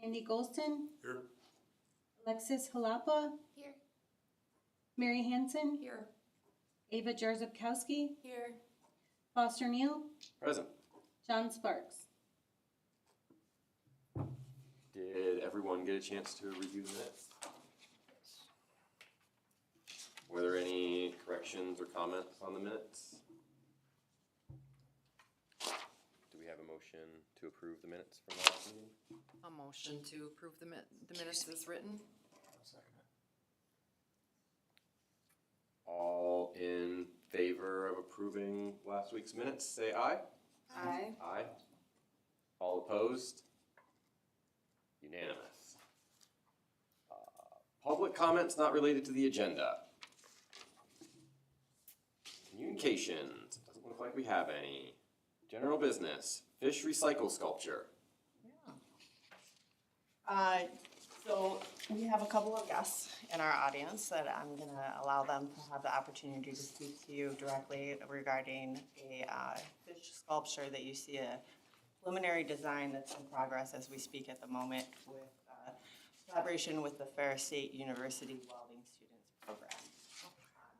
Andy Golston, Here. Alexis Halapa, Here. Mary Hansen, Here. Ava Jarzabkowski, Here. Foster Neal, Present. John Sparks. Did everyone get a chance to review the minutes? Were there any corrections or comments on the minutes? Do we have a motion to approve the minutes from last meeting? A motion to approve the minutes as written. All in favor of approving last week's minutes, say aye. Aye. Aye. All opposed? Unanimous. Public comments not related to the agenda. Communications, doesn't look like we have any. General business, fish recycle sculpture. So we have a couple of guests in our audience that I'm gonna allow them to have the opportunity to speak to you directly regarding a fish sculpture that you see a preliminary design that's in progress as we speak at the moment with collaboration with the Ferris State University Welding Students Program.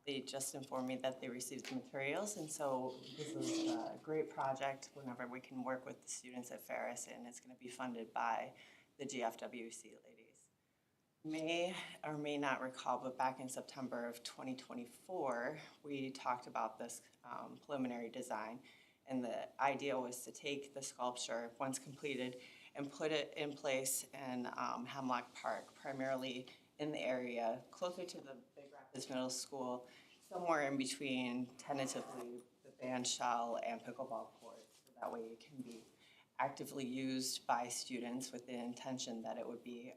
They just informed me that they received the materials, and so this is a great project whenever we can work with the students at Ferris, and it's gonna be funded by the GFWC ladies. May or may not recall, but back in September of 2024, we talked about this preliminary design. And the idea was to take the sculpture, once completed, and put it in place in Hemlock Park, primarily in the area closer to the Big Rapids Middle School, somewhere in between tentatively the band shell and pickleball courts. So that way it can be actively used by students with the intention that it would be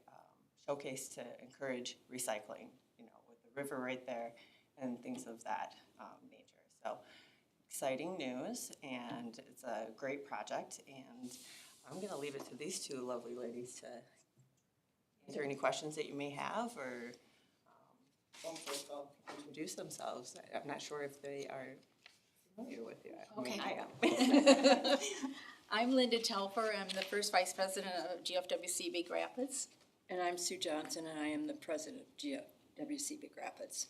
showcased to encourage recycling, you know, with the river right there and things of that nature. So exciting news, and it's a great project, and I'm gonna leave it to these two lovely ladies to answer any questions that you may have, or hopefully they'll introduce themselves. I'm not sure if they are familiar with you. I mean, I am. I'm Linda Telfer. I'm the first vice president of GFWC Big Rapids. And I'm Sue Johnson, and I am the president of GFWC Big Rapids.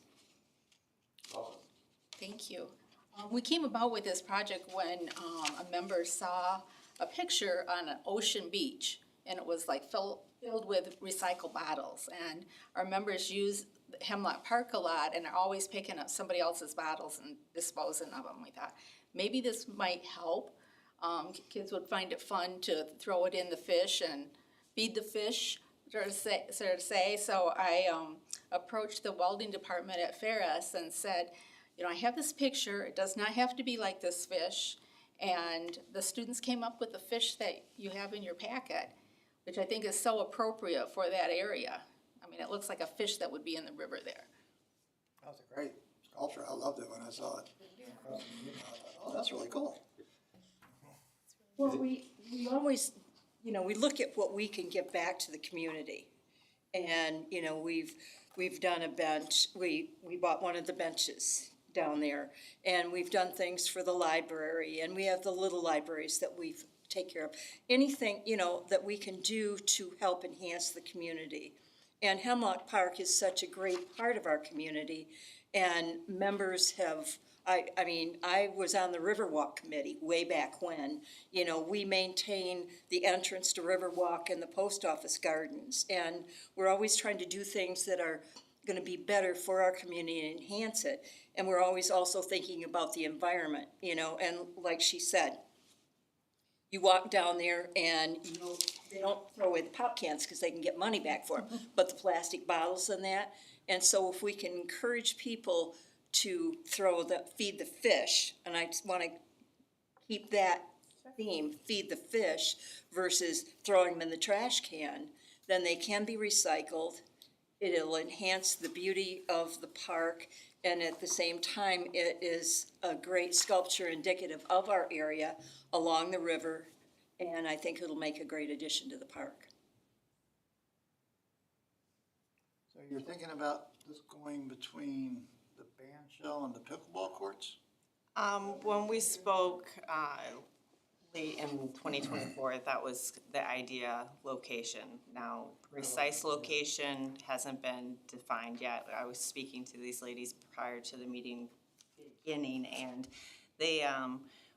Awesome. Thank you. We came about with this project when a member saw a picture on an ocean beach, and it was like filled with recycled bottles. And our members use Hemlock Park a lot, and are always picking up somebody else's bottles and disposing of them. We thought maybe this might help. Kids would find it fun to throw it in the fish and feed the fish, sort of say. So I approached the welding department at Ferris and said, you know, I have this picture. It does not have to be like this fish. And the students came up with the fish that you have in your packet, which I think is so appropriate for that area. I mean, it looks like a fish that would be in the river there. That was a great sculpture. I loved it when I saw it. Oh, that's really cool. Well, we always, you know, we look at what we can give back to the community. And, you know, we've done a bench, we bought one of the benches down there, and we've done things for the library, and we have the little libraries that we take care of. Anything, you know, that we can do to help enhance the community. And Hemlock Park is such a great part of our community, and members have, I mean, I was on the Riverwalk Committee way back when. You know, we maintain the entrance to Riverwalk and the post office gardens, and we're always trying to do things that are gonna be better for our community and enhance it. And we're always also thinking about the environment, you know, and like she said, you walk down there and, you know, they don't throw away the pop cans because they can get money back for them, but the plastic bottles and that. And so if we can encourage people to feed the fish, and I just want to keep that theme, feed the fish, versus throwing them in the trash can, then they can be recycled. It'll enhance the beauty of the park, and at the same time, it is a great sculpture indicative of our area along the river, and I think it'll make a great addition to the park. So you're thinking about this going between the band shell and the pickleball courts? When we spoke late in 2024, that was the idea location. Now, precise location hasn't been defined yet. I was speaking to these ladies prior to the meeting beginning, and they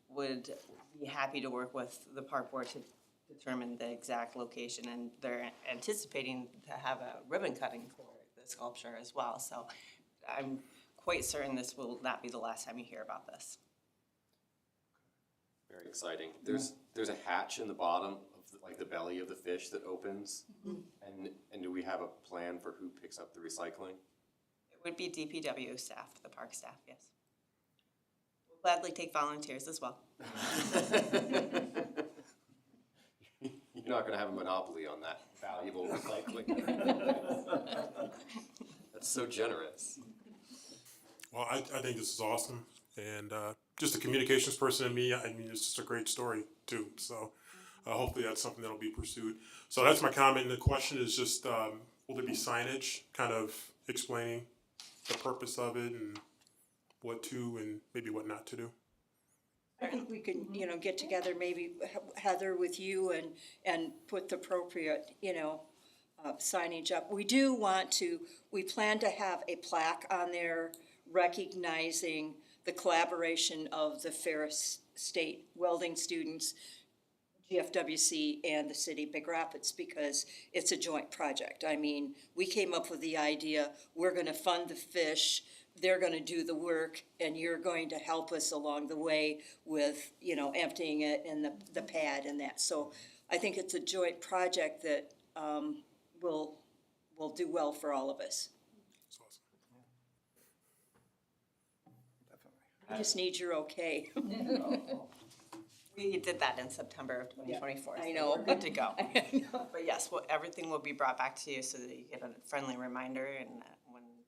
would be happy to work with the park board to determine the exact location, and they're anticipating to have a ribbon cutting for the sculpture as well. So I'm quite certain this will not be the last time you hear about this. Very exciting. There's a hatch in the bottom of like the belly of the fish that opens. And do we have a plan for who picks up the recycling? It would be DPW staff, the park staff, yes. We'll gladly take volunteers as well. You're not gonna have a monopoly on that valuable recycling. That's so generous. Well, I think this is awesome, and just a communications person in me, I mean, it's just a great story too. So hopefully that's something that'll be pursued. So that's my comment. And the question is just, will there be signage, kind of explaining the purpose of it and what to and maybe what not to do? I think we could, get together, maybe Heather with you and put the appropriate, signage up. We plan to have a plaque on there recognizing the collaboration of the Ferris State welding students, GFWC, and the city of Big Rapids, because it's a joint project. I mean, we came up with the idea, we're gonna fund the fish, they're gonna do the work, and you're going to help us along the way with, emptying it and the pad and that. So I think it's a joint project that will do well for all of us. It's awesome. I just need your okay. We did that in September of 2024. I so know. We're good to go. But yes, everything will be brought back to you so that you get a friendly reminder, and when the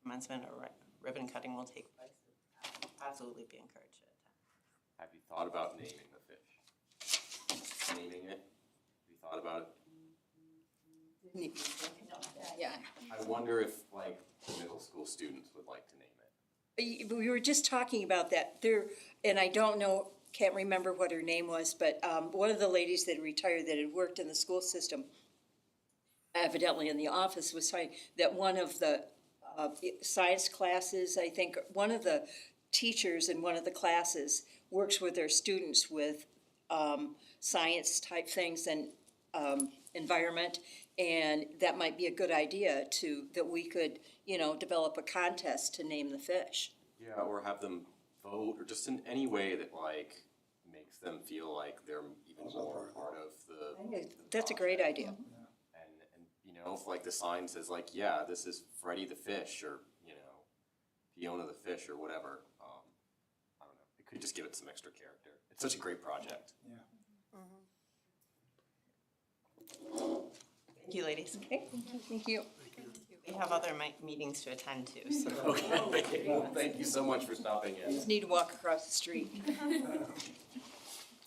commencement or ribbon cutting will take place, absolutely be encouraged to attend. Have you thought about naming the fish? Naming it? Have you thought about it? Yeah. I wonder if like middle school students would like to name it. We were just talking about that there, and I can't remember what her name was, but one of the ladies that retired that had worked in the school system, evidently in the office, was saying that one of the science classes, I think, one of the teachers in one of the classes works with their students with science type things and environment, and that might be a good idea that we could, develop a contest to name the fish. Yeah, or have them vote, or just in any way that like makes them feel like they're even more part of the. That's a great idea. And if like the sign says like, yeah, this is Freddie the fish, or Fiona the fish, or whatever. I don't know. It could just give it some extra character. It's such a great project. Thank you, ladies. Okay, thank you. We have other meetings to attend to, so. Okay. Well, thank you so much for stopping in. Just need to walk across the street.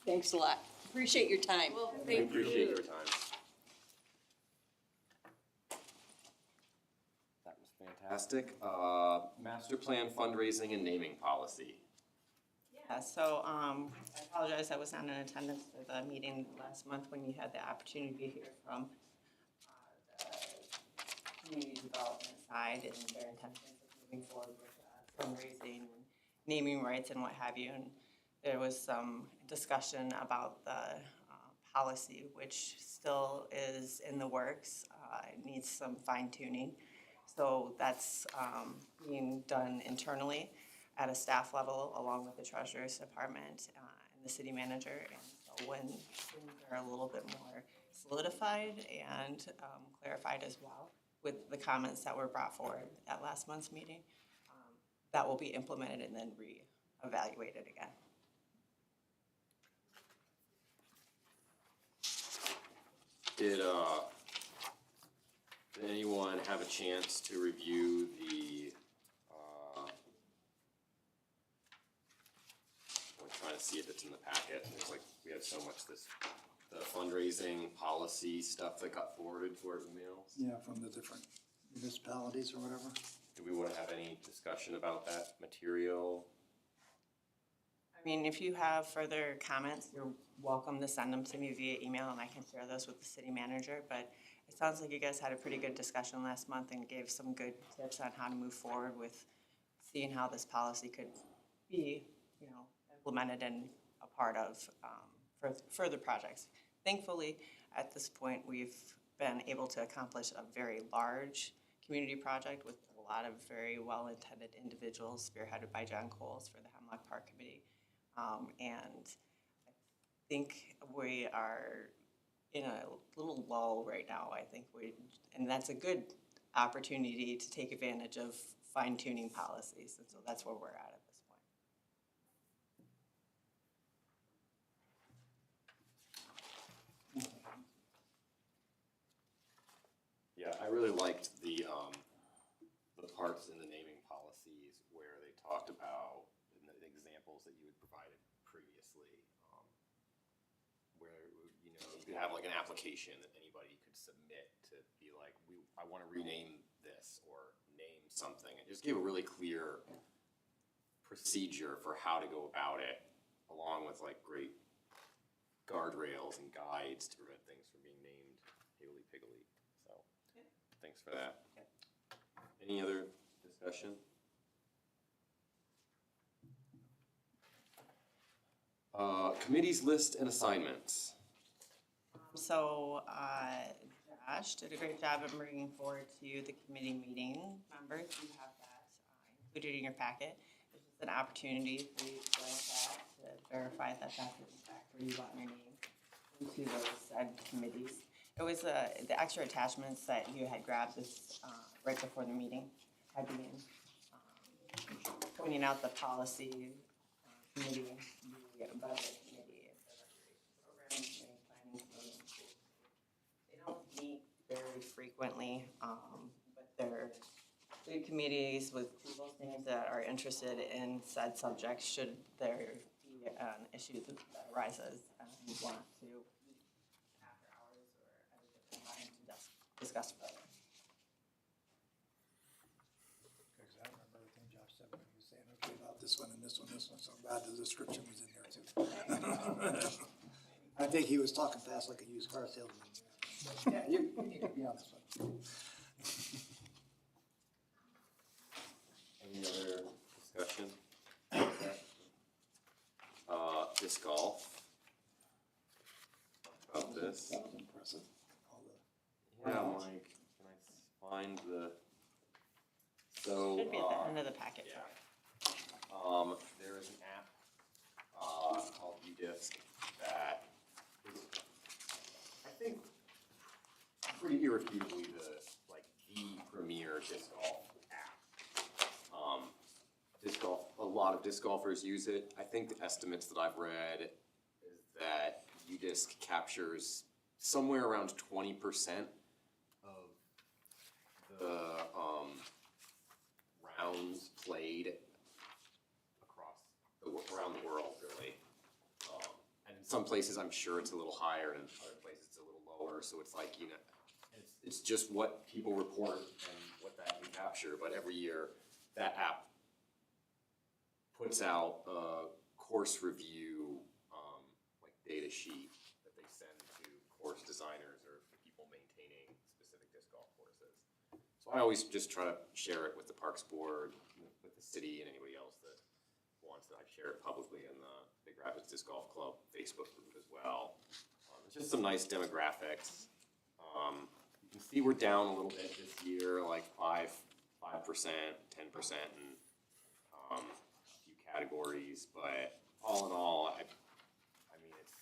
Thanks a lot. Appreciate your time. We appreciate your time. That was fantastic. Master plan fundraising and naming policy. Yeah, so I apologize, I was not in attendance for the meeting last month when you had the opportunity to hear from the community development side and their intentions of moving forward with fundraising and naming rights and what have you. And there was some discussion about the policy, which still is in the works. It needs some fine tuning. So that's being done internally at a staff level, along with the treasurer's department and the city manager. And so when things are a little bit more solidified and clarified as well, with the comments that were brought forward at last month's meeting, that will be implemented and then re-evaluated again. Did anyone have a chance to review the, I'm trying to see if it's in the packet, there's like, we have so much the fundraising policy stuff that got forwarded to our emails. Yeah, from the different municipalities or whatever. Do we wanna have any discussion about that material? I mean, if you have further comments, you're welcome to send them to me via email and I can share those with the city manager. But it sounds like you guys had a pretty good discussion last month and gave some good tips on how to move forward with seeing how this policy could be, you know, implemented and a part of further projects. Thankfully, at this point, we've been able to accomplish a very large community project with a lot of very well-intended individuals spearheaded by John Coles for the Hemlock Park Committee. And I think we are in a little lull right now. I think and that's a good opportunity to take advantage of fine-tuning policies. And so that's where we're at this point. Yeah, I really liked the parts in the naming policies where they talked about the examples that you had provided previously, where, you know, you could have like an application that anybody could submit to be like, I want to rename this or name something. It just gave a really clear procedure for how to go about it, along with like great guardrails and guides to prevent things from being named higgledy-piggledy. So, thanks for that. Any other discussion? Committees list and assignments. So Josh did a great job of bringing forward to you the committee meeting members. You have that included in your packet. It's just an opportunity for you to glance at to verify that that's in fact where you want your name into those said committees. It was the extra attachments that you had grabbed this right before the meeting had been pointing out the policy committee, the budget committee, the program committee, planning committee. They don't meet very frequently, but they're good committees with people's names that are interested in said subjects should there be an issue that arises and you want to meet after hours or at a different time to discuss further. Because I remember everything Josh said when he was saying, okay, about this one and this one, so glad the description was in there too. I think he was talking fast like a used car salesman. Yeah, you need to be on this one. Any other discussion? Disc golf. About this. That was impressive. All the Yeah, I'm like, can I find the, so. Should be at the end of the packet. Yeah. There is an app, called UDisc that is, I think, pretty irrefutably the premier disc golf app. Disc golf, a lot of disc golfers use it. I think the estimates that I've read is that UDisc captures somewhere around 20% of the rounds played around the world, really. And in some places, I'm sure it's a little higher, and in other places, it's a little lower. So it's like, you know, it's just what people report and what that can capture. But every year, that app puts out a course review, like data sheet that they send to course designers or people maintaining specific disc golf courses. So I always just try to share it with the Parks Board, with the city, and anybody else that wants that. I share it publicly in the Big Rapids Disc Golf Club Facebook group as well. It's just some nice demographics. You can see we're down a little bit this year, like 5%, 10% in a few categories, but all in all, I mean, it's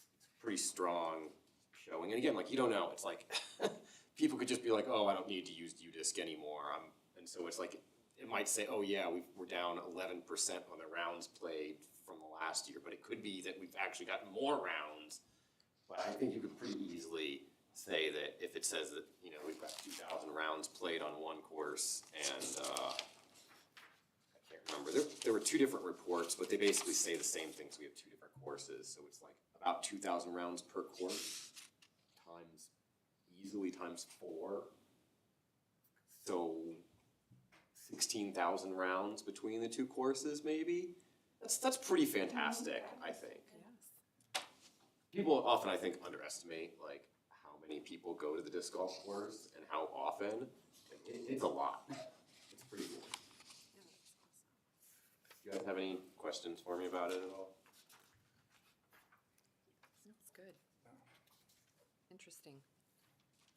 pretty strong showing. And again, like, you don't know. It's like people could just be like, oh, I don't need to use UDisc anymore. And so it's like, it might say, oh yeah, we're down 11% on the rounds played from the last year, but it could be that we've actually gotten more rounds. But I think you could pretty easily say that if it says that, you know, we've got 2,000 rounds played on one course, and I can't remember, there were two different reports, but they basically say the same thing, so we have two different courses, so it's like about 2,000 rounds per course, easily times 4, so 16,000 rounds between the two courses, maybe. that's pretty fantastic, I think. People often, I think, underestimate like how many people go to the disc golf course and how often. Like, it's a lot. It's pretty cool. You guys have any questions for me about it at all? That's good. Interesting.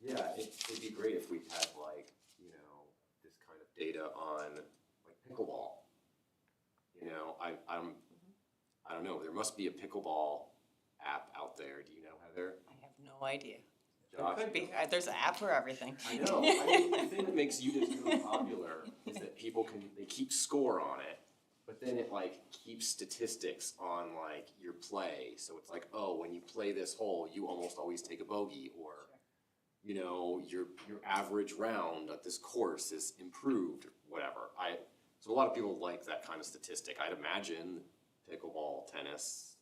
Yeah, it'd be great if we had like, this kind of data on like pickleball. I don't know, there must be a pickleball app out there. Do you know, Heather? I have no idea. Josh? Could be. There's an app for everything. I know. I mean, the thing that makes UDIS really popular is that they keep score on it, but then it like keeps statistics on like your play. So it's like, oh, when you play this hole, you almost always take a bogey, or your average round at this course is improved, or whatever. So a lot of people like that kind of statistic. I'd imagine pickleball, tennis,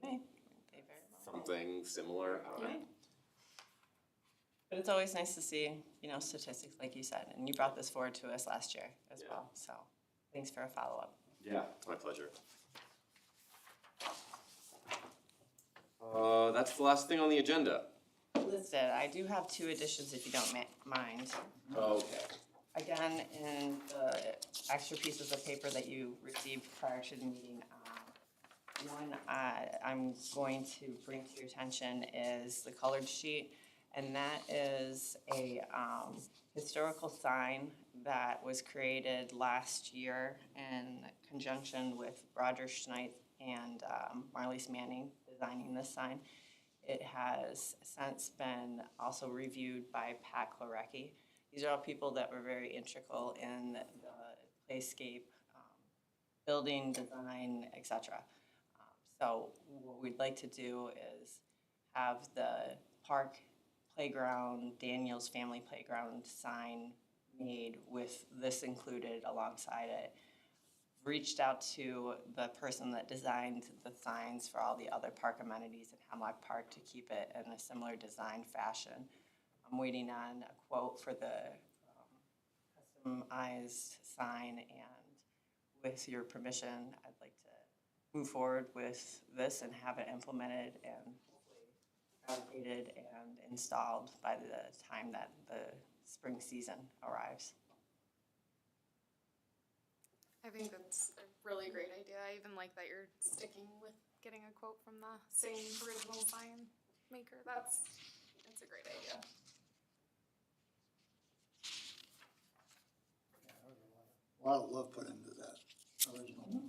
They may. They very well. something similar. I don't know. Right. But it's always nice to see, statistics like you said, and you brought this forward to us last year as Yeah. well, so thanks for a follow-up. Yeah, it's my pleasure. That's the last thing on the agenda. Listed, I do have two additions if you don't mind. Okay. Again, in the extra pieces of paper that you received prior to the meeting, one I'm going to bring to your attention is the colored sheet, and that is a historical sign that was created last year in conjunction with Roger Schneid and Marlies Manning designing this sign. It has since been also reviewed by Pat Klorecki. These are all people that were very integral in the playscape, building, design, etc. So what we'd like to do is have the park playground, Daniel's Family Playground sign made with this included alongside it. Reached out to the person that designed the signs for all the other park amenities in Hemlock Park to keep it in a similar design fashion. I'm waiting on a quote for the customized sign, and with your permission, I'd like to move forward with this and have it implemented and hopefully fabricated and installed by the time that the spring season arrives. I think that's a really great idea. I even like that you're sticking with getting a quote from the same original sign maker. That's a great idea. Yeah, there was a lot of love put into that original. So it'd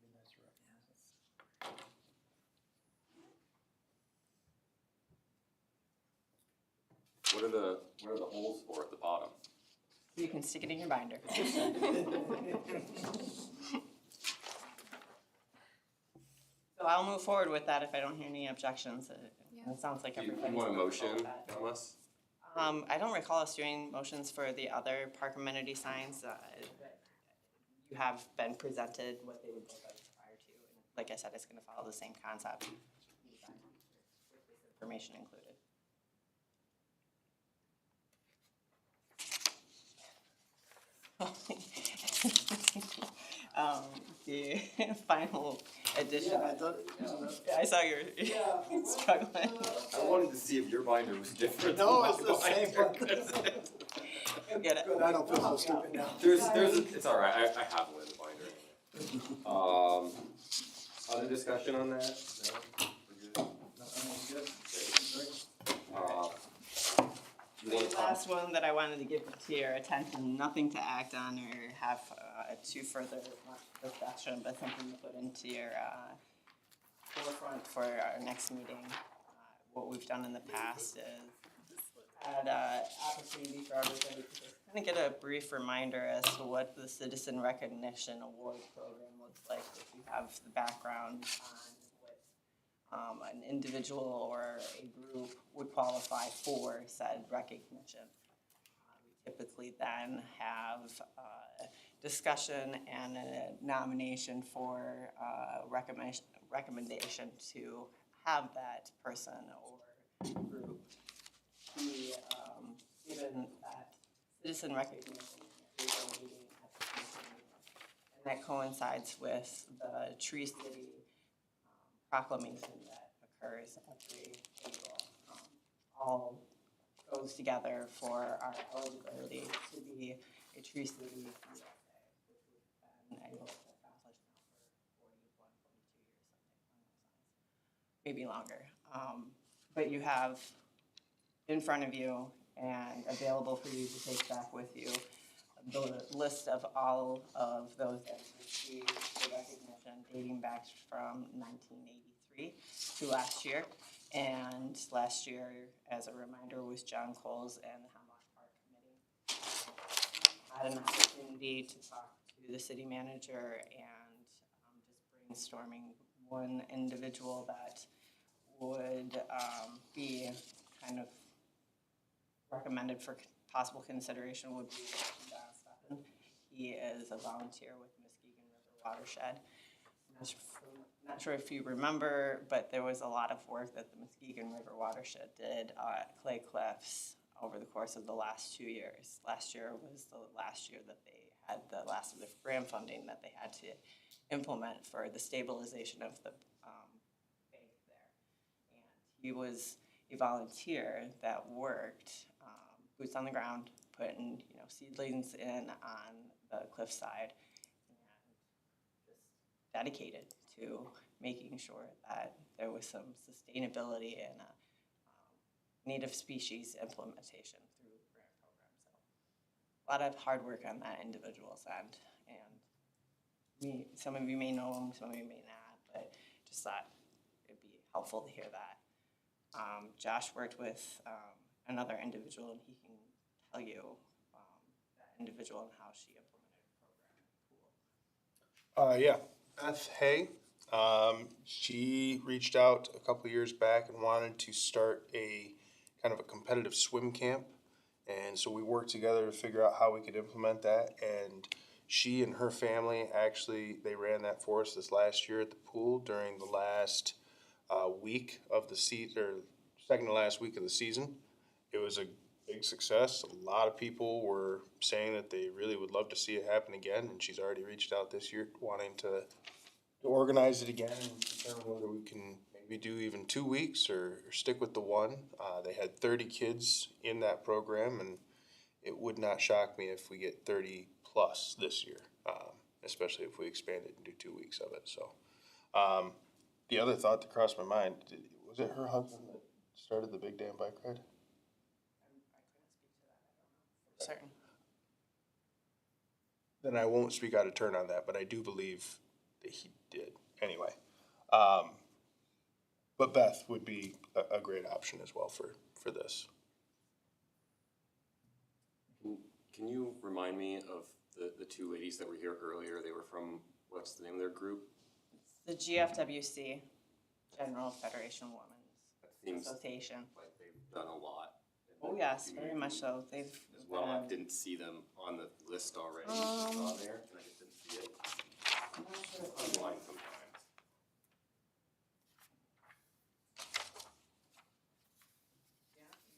be nice to recognize it. What are the holes for at the bottom? You can stick it in your binder. So I'll move forward with that if I don't hear any objections. It sounds like Do you everybody's. want a motion comfortable with that. from us? I don't recall us doing motions for the other park amenity signs. You have been presented what they would look like prior to, and like I said, it's gonna follow the same concept. With this information included. The final addition. Yeah, I thought, I saw you're struggling. I wanted to see if your binder was different. No, than it's my the same binder. You'll get it. good, I don't feel so stupid now. It's all right. I have one in the binder. Other discussion on that? No? We're good? You want The to talk? last one that I wanted to give to your attention, nothing to act on or have to further discussion, but something to put into your forefront for our next meeting. What we've done in the past is had opportunity for everybody to just kind of get a brief reminder as to what the Citizen Recognition Award program looks like, if you have the background on what an individual or a group would qualify for said recognition. We typically then have discussion and a nomination for recommendation to have that person or group be given that citizen recognition at the meeting at the commission meeting. And that coincides with the Tree City proclamation that occurs every April. All goes together for our eligibility to be a Tree City USA, which we've been able to accomplish now for 41, 42 years, something along those lines. Maybe longer. But you have in front of you and available for you to take back with you the list of all of those that received the recognition dating back from 1983 to last year. And last year, as a reminder, was John Coles and the Hemlock Park Committee. I had an opportunity to talk to the city manager and just brainstorming one individual that would be kind of recommended for possible consideration would be John Steffen. He is a volunteer with Muskegon River Watershed. Not sure if you remember, but there was a lot of work that the Muskegon River Watershed did at Clay Cliffs over the course of the last 2 years. Last year was the last year that they had the last of the grant funding that they had to implement for the stabilization of the bank there. And he was a volunteer that worked boots on the ground, putting seedlings in on the cliffside, and just dedicated to making sure that there was some sustainability and native species implementation through the grant program. So a lot of hard work on that individual's end, and some of you may know him, some of you may not, but just thought it'd be helpful to hear that. Josh worked with another individual, and he can tell you that individual and how she implemented the program. Yeah, Beth Hay. She reached out a couple of years back and wanted to start a kind of a competitive swim camp. And so we worked together to figure out how we could implement that. And she and her family, actually, they ran that for us this last year at the pool during the last week of the season, or second to last week of the season. It was a big success. A lot of people were saying that they really would love to see it happen again, and she's already reached out this year wanting to organize it again and determine whether we can maybe do even 2 weeks or stick with the one. They had 30 kids in that program, and it would not shock me if we get 30 plus this year, especially if we expand it and do 2 weeks of it. So the other thought that crossed my mind, was it her husband that started the Big Dam Bike Ride? Certain. Then I won't speak out of turn on that, but I do believe that he did. Anyway, but Beth would be a great option as well for this. Can you remind me of the two ladies that were here earlier? They were from, what's the name of their group? The GFWC, General Federation of Women's Seems Association. like they've done a lot. in Oh the yes, very community much so. They've As well, I didn't see them on the list already. I saw there, and I just didn't see it I'm not sure if online sometimes.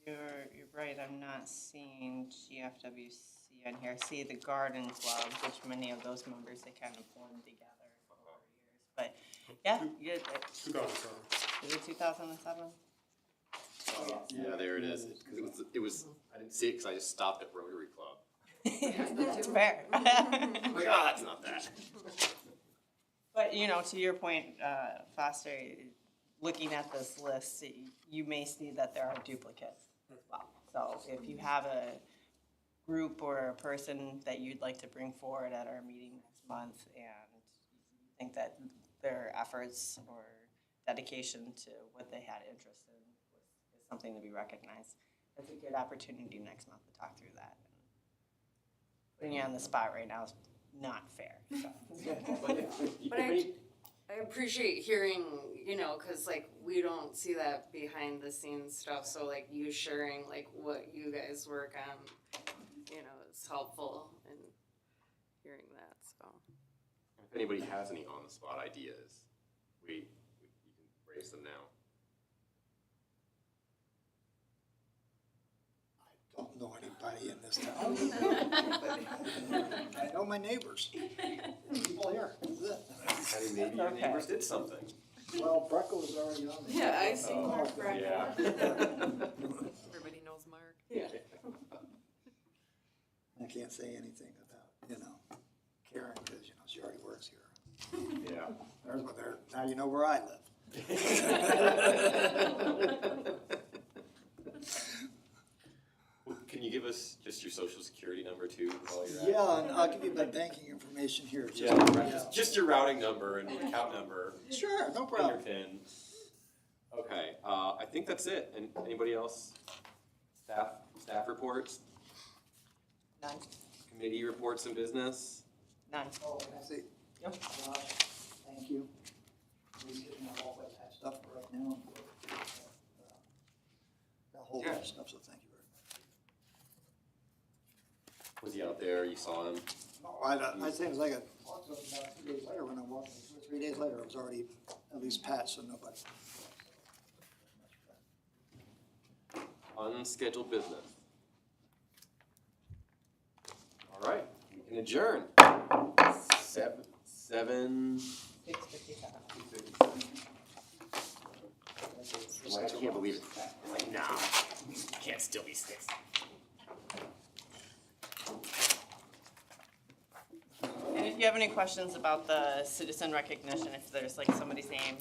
You're right, I'm not seeing GFWC on here. I see the Garden Club, which many of those members, they kind of formed together over years. But yeah, you 2007. is it 2007? Yeah, there it is. It was, I didn't see it because I just stopped at Rotary Club. That's fair. I'm like, that's not that. But, to your point, Foster, looking at this list, you may see that there are duplicates as well. So if you have a group or a person that you'd like to bring forward at our meeting next month, and you think that their efforts or dedication to what they had interest in is something to be recognized, that's a good opportunity next month to talk through that. Putting you on the spot right now is not fair. So. But I appreciate hearing, cause like we don't see that behind the scenes stuff, so like you sharing like what you guys work on, is helpful in hearing that, so. If anybody has any on the spot ideas, you can raise them now. Don't know anybody in this town. I know my neighbors. People here, that's it. I mean, maybe your Okay. neighbors did something. Well, Breckel was already on there. Yeah, I see Mark Yeah. Everybody knows Mark. I can't say anything about, Karen, because, she already works here. Yeah. Now you know where I live. Well, can you give us just your social security number too while you're at? Yeah, and I'll give you my banking information here. Just your routing number and account number Sure, no and your problem. PIN. Okay, I think that's it. And anybody else? Staff reports, None, committee reports and business? none. Oh, I see. Yep. Thank you. He's getting all that stuff right now. That whole Yeah. bunch of stuff, so thank you very much. Was he out there? You saw him? No, I think it was like about 3 days later when I walked, 2 or 3 days later, it was already at least patched, so nobody. Unscheduled business. All right, we can adjourn. 7. 6:57. I can't believe it. It's like, nah, it can't still be 6. And if you have any questions about the citizen recognition, if there's like somebody's name